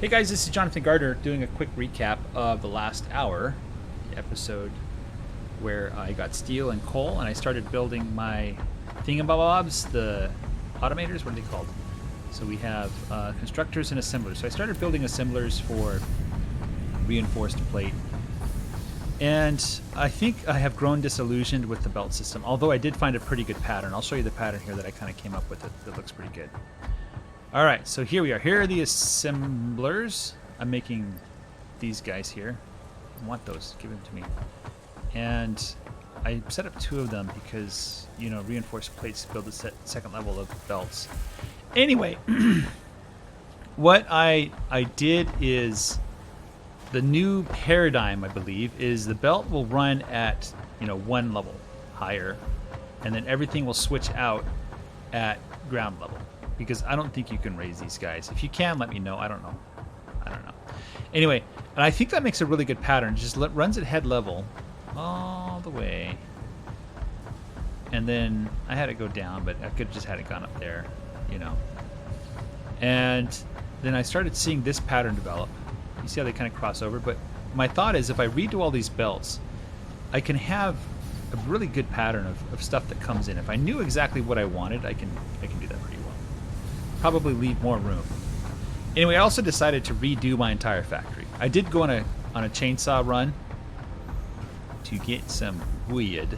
Hey guys, this is Jonathan Gardner doing a quick recap of the last hour, the episode where I got steel and coal and I started building my thingamabobs, the automators. What are they called? So we have constructors and assemblers. So I started building assemblers for reinforced plate. And I think I have grown disillusioned with the belt system, although I did find a pretty good pattern. I'll show you the pattern here that I kind of came up with that looks pretty good. All right, so here we are. Here are the assemblers. I'm making these guys here. I want those. Give them to me. And I set up two of them because, you know, reinforced plates build the second level of belts. Anyway, what I did is the new paradigm, I believe, is the belt will run at, you know, one level higher, and then everything will switch out at ground level. Because I don't think you can raise these guys. If you can, let me know. I don't know. Anyway, and I think that makes a really good pattern. Just runs at head level all the way. And then I had it go down, but I could have just had it gone up there, you know. And then I started seeing this pattern develop. You see how they kind of cross over? But my thought is if I redo all these belts, I can have a really good pattern of stuff that comes in. If I knew exactly what I wanted, I can do that pretty well. Probably leave more room. Anyway, I also decided to redo my entire factory. I did go on a chainsaw run to get some wood,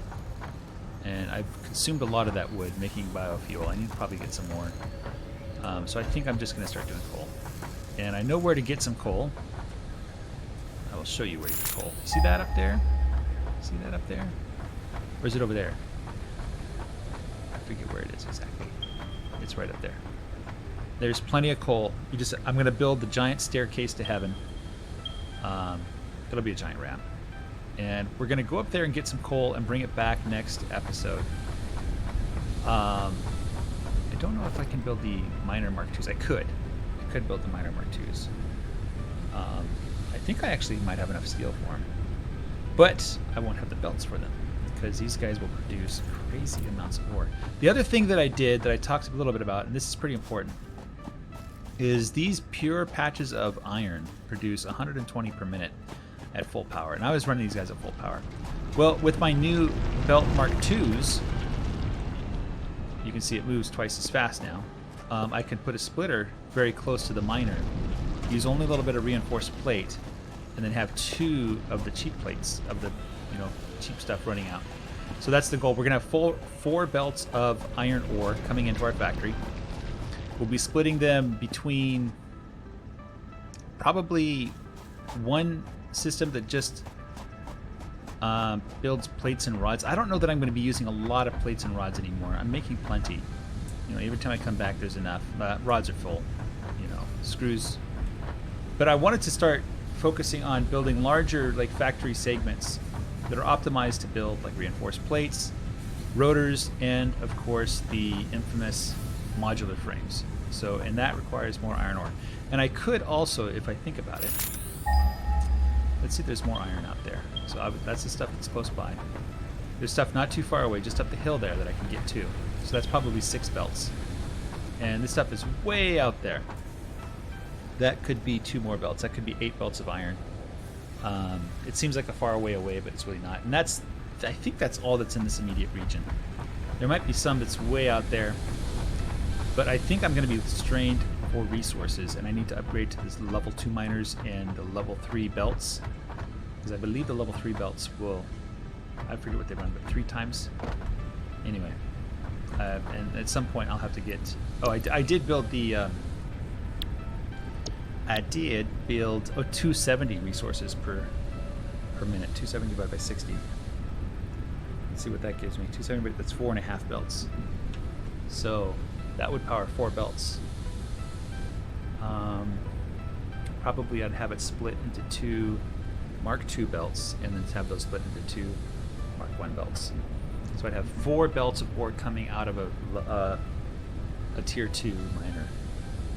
and I've consumed a lot of that wood making biofuel. I need to probably get some more. So I think I'm just going to start doing coal. And I know where to get some coal. I will show you where to get coal. See that up there? See that up there? Or is it over there? I forget where it is exactly. It's right up there. There's plenty of coal. I'm going to build the giant staircase to heaven. It'll be a giant ramp. And we're going to go up there and get some coal and bring it back next episode. I don't know if I can build the miner Mark IIs. I could build the miner Mark IIs. I think I actually might have enough steel for them. But I won't have the belts for them, because these guys will produce crazy amounts of ore. The other thing that I did that I talked a little bit about, and this is pretty important, is these pure patches of iron produce 120 per minute at full power. And I was running these guys at full power. Well, with my new belt Mark IIs, you can see it moves twice as fast now. I can put a splitter very close to the miner, use only a little bit of reinforced plate, and then have two of the cheap plates of the, you know, cheap stuff running out. So that's the goal. We're going to have four belts of iron ore coming into our factory. We'll be splitting them between probably one system that just builds plates and rods. I don't know that I'm going to be using a lot of plates and rods anymore. I'm making plenty. You know, every time I come back, there's enough. Rods are full. You know, screws. But I wanted to start focusing on building larger, like, factory segments that are optimized to build, like, reinforced plates, rotors, and of course the infamous modular frames. So, and that requires more iron ore. And I could also, if I think about it, let's see if there's more iron out there. So that's the stuff that's close by. There's stuff not too far away, just up the hill there, that I can get to. So that's probably 6 belts. And this stuff is way out there. That could be 2 more belts. That could be 8 belts of iron. It seems like a far away, but it's really not. And I think that's all that's in this immediate region. There might be some that's way out there. But I think I'm going to be strained for resources, and I need to upgrade to this level 2 miners and the level 3 belts, because I believe the level 3 belts will, I forget what they run, but 3 times. Anyway, and at some point I'll have to get. Oh, I did build the. I did build 270 resources per minute. 270 divided by 60. Let's see what that gives me. 270, but that's 4.5 belts. So that would power 4 belts. Probably I'd have it split into 2 Mark II belts, and then have those split into 2 Mark I belts. So I'd have 4 belts of ore coming out of a tier 2 miner.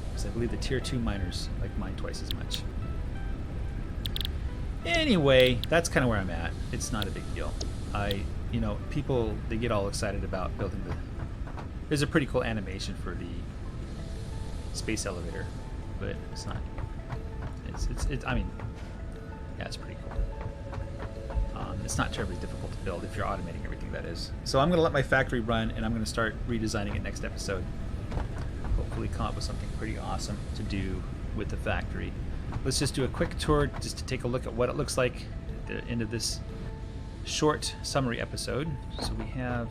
Because I believe the tier 2 miners like mine twice as much. Anyway, that's kind of where I'm at. It's not a big deal. You know, people, they get all excited about building the. There's a pretty cool animation for the space elevator, but it's not I mean, yeah, it's pretty cool. It's not terribly difficult to build if you're automating everything, that is. So I'm going to let my factory run, and I'm going to start redesigning it next episode. Hopefully come up with something pretty awesome to do with the factory. Let's just do a quick tour just to take a look at what it looks like at the end of this short summary episode. So we have...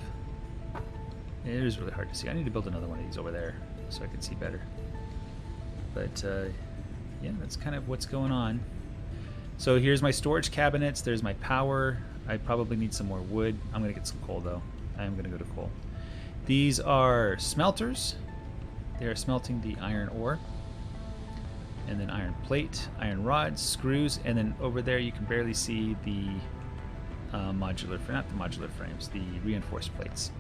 It is really hard to see. I need to build another one of these over there so I can see better. But yeah, that's kind of what's going on. So here's my storage cabinets. There's my power. I probably need some more wood. I'm going to get some coal, though. I am going to go to coal. These are smelters. They are smelting the iron ore. And then iron plate, iron rods, screws, and then over there you can barely see the modular, not the modular frames, the reinforced plates.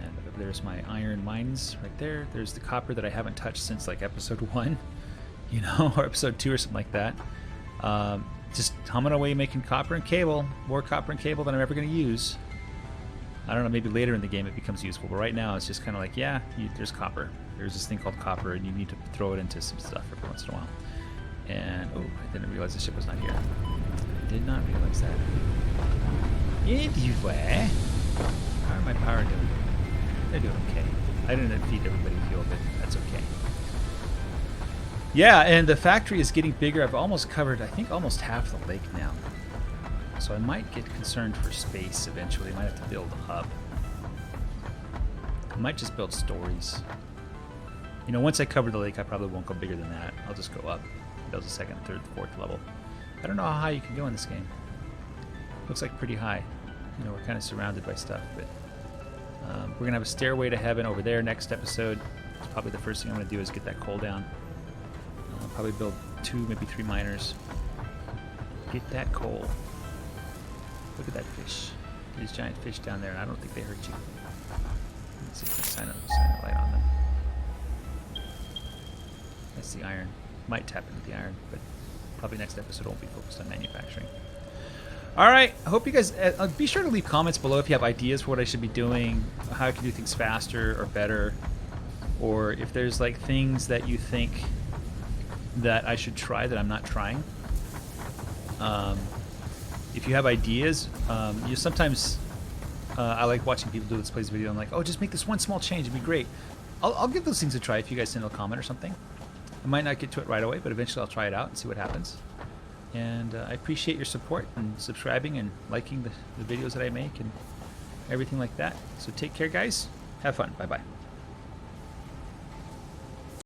And there's my iron mines right there. There's the copper that I haven't touched since like episode 1, you know, or episode 2 or something like that. Just humming away making copper and cable, more copper and cable than I'm ever going to use. I don't know, maybe later in the game it becomes useful, but right now it's just kind of like, yeah, there's copper. There's this thing called copper, and you need to throw it into some stuff every once in a while. And, oh, I didn't realize the ship was not here. I did not realize that. Anyway, how are my power doing? They're doing okay. I didn't feed everybody fuel, but that's okay. Yeah, and the factory is getting bigger. I've almost covered, I think, almost half the lake now. So I might get concerned for space eventually. I might have to build up. I might just build stories. You know, once I cover the lake, I probably won't go bigger than that. I'll just go up. Build a second, third, fourth level. I don't know how high you can go in this game. Looks like pretty high. You know, we're kind of surrounded by stuff, but we're going to have a stairway to heaven over there next episode. It's probably the first thing I'm going to do is get that coal down. I'll probably build 2, maybe 3 miners. Get that coal. Look at that fish. These giant fish down there, and I don't think they hurt you. Let's see if I can shine a light on them. That's the iron. Might tap into the iron, but probably next episode won't be focused on manufacturing. Alright, I hope you guys... be sure to leave comments below if you have ideas for what I should be doing, how I can do things faster or better, or if there's like things that you think that I should try that I'm not trying. If you have ideas, you sometimes I like watching people do this plays video. I'm like, oh, just make this one small change, it'd be great. I'll give those things a try if you guys send a comment or something. I might not get to it right away, but eventually I'll try it out and see what happens. And I appreciate your support and subscribing and liking the videos that I make and everything like that. So take care, guys. Have fun. Bye-bye.